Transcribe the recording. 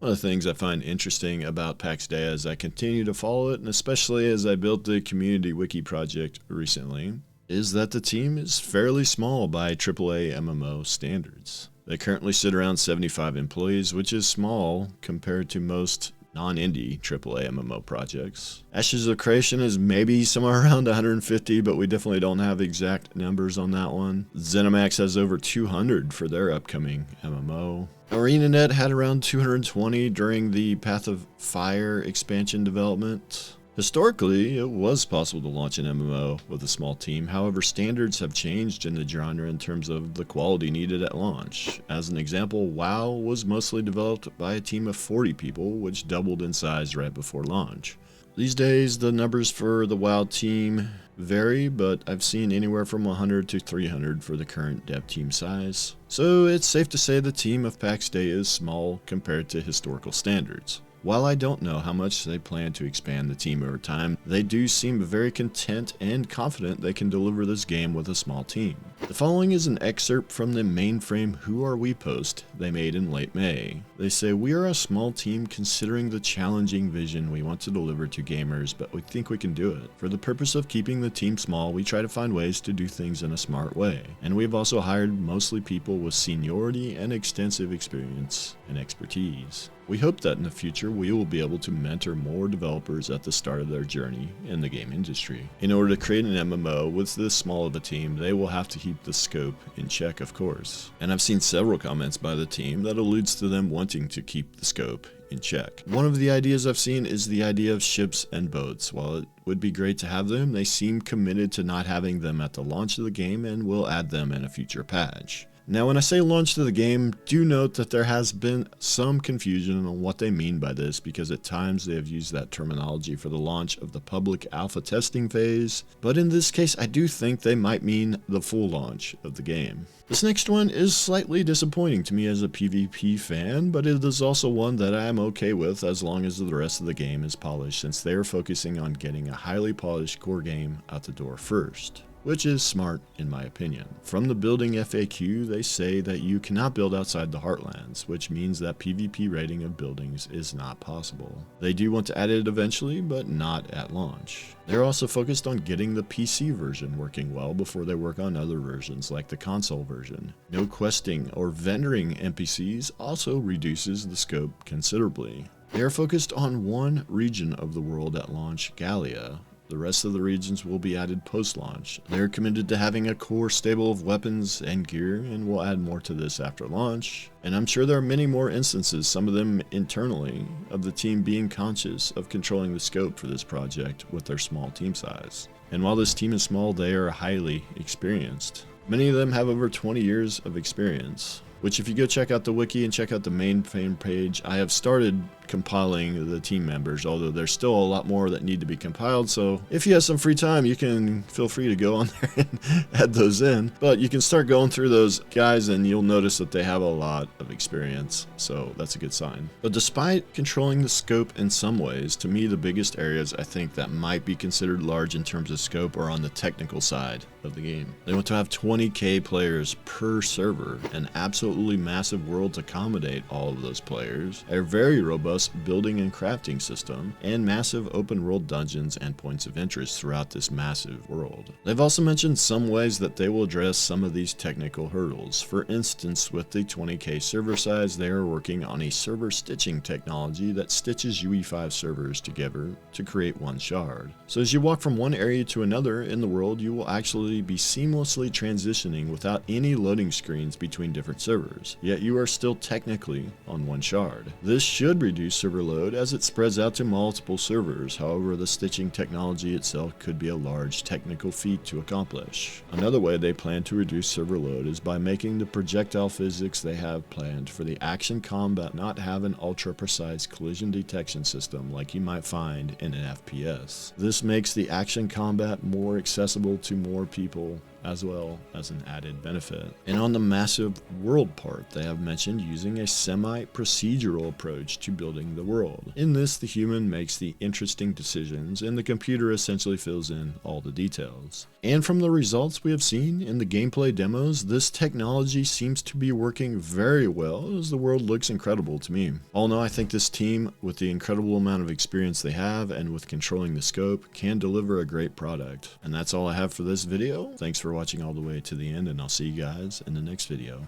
One of the things I find interesting about Pax Dei as I continue to follow it, and especially as I built the community wiki project recently, is that the team is fairly small by AAA MMO standards. They currently sit around 75 employees, which is small compared to most non-indie AAA MMO projects. Ashes of Creation is maybe somewhere around 150, but we definitely don't have exact numbers on that one. ZeniMax has over 200 for their upcoming MMO. ArenaNet had around 220 during the Path of Fire expansion development. Historically, it was possible to launch an MMO with a small team. However, standards have changed in the genre in terms of the quality needed at launch. As an example, WoW was mostly developed by a team of 40 people, which doubled in size right before launch. These days, the numbers for the WoW team vary, but I've seen anywhere from 100 to 300 for the current dev team size. So it's safe to say the team of Pax Dei is small compared to historical standards. While I don't know how much they plan to expand the team over time, they do seem very content and confident they can deliver this game with a small team. The following is an excerpt from the mainframe Who Are We post they made in late May. They say, "We are a small team considering the challenging vision we want to deliver to gamers, but we think we can do it. For the purpose of keeping the team small, we try to find ways to do things in a smart way. And we've also hired mostly people with seniority and extensive experience and expertise. We hope that in the future we will be able to mentor more developers at the start of their journey in the game industry. In order to create an MMO with this small of a team, they will have to keep the scope in check, of course." And I've seen several comments by the team that alludes to them wanting to keep the scope in check. One of the ideas I've seen is the idea of ships and boats. While it would be great to have them, they seem committed to not having them at the launch of the game and will add them in a future patch. Now, when I say launch to the game, do note that there has been some confusion on what they mean by this, because at times they have used that terminology for the launch of the public alpha testing phase, but in this case I do think they might mean the full launch of the game. This next one is slightly disappointing to me as a PvP fan, but it is also one that I am okay with as long as the rest of the game is polished, since they are focusing on getting a highly polished core game out the door first, which is smart in my opinion. From the building FAQ, they say that you cannot build outside the Heartlands, which means that PvP rating of buildings is not possible. They do want to add it eventually, but not at launch. They're also focused on getting the PC version working well before they work on other versions like the console version. No questing or vendoring NPCs also reduces the scope considerably. They are focused on one region of the world at launch, Gallia. The rest of the regions will be added post-launch. They're committed to having a core stable of weapons and gear, and will add more to this after launch. And I'm sure there are many more instances, some of them internally, of the team being conscious of controlling the scope for this project with their small team size. And while this team is small, they are highly experienced. Many of them have over 20 years of experience, which if you go check out the wiki and check out the mainframe page, I have started compiling the team members, although there's still a lot more that need to be compiled, so if you have some free time, you can feel free to go on there and add those in. But you can start going through those guys and you'll notice that they have a lot of experience, so that's a good sign. But despite controlling the scope in some ways, to me the biggest areas I think that might be considered large in terms of scope are on the technical side of the game. They want to have 20k players per server, an absolutely massive world to accommodate all of those players, a very robust building and crafting system, and massive open world dungeons and points of interest throughout this massive world. They've also mentioned some ways that they will address some of these technical hurdles. For instance, with the 20k server size, they are working on a server stitching technology that stitches UE5 servers together to create one shard. So as you walk from one area to another in the world, you will actually be seamlessly transitioning without any loading screens between different servers, yet you are still technically on one shard. This should reduce server load as it spreads out to multiple servers. However, the stitching technology itself could be a large technical feat to accomplish. Another way they plan to reduce server load is by making the projectile physics they have planned for the action combat not have an ultra-precise collision detection system like you might find in an FPS. This makes the action combat more accessible to more people as well as an added benefit. And on the massive world part, they have mentioned using a semi-procedural approach to building the world. In this, the human makes the interesting decisions and the computer essentially fills in all the details. And from the results we have seen in the gameplay demos, this technology seems to be working very well, as the world looks incredible to me. All in all, I think this team, with the incredible amount of experience they have and with controlling the scope, can deliver a great product. And that's all I have for this video. Thanks for watching all the way to the end, and I'll see you guys in the next video.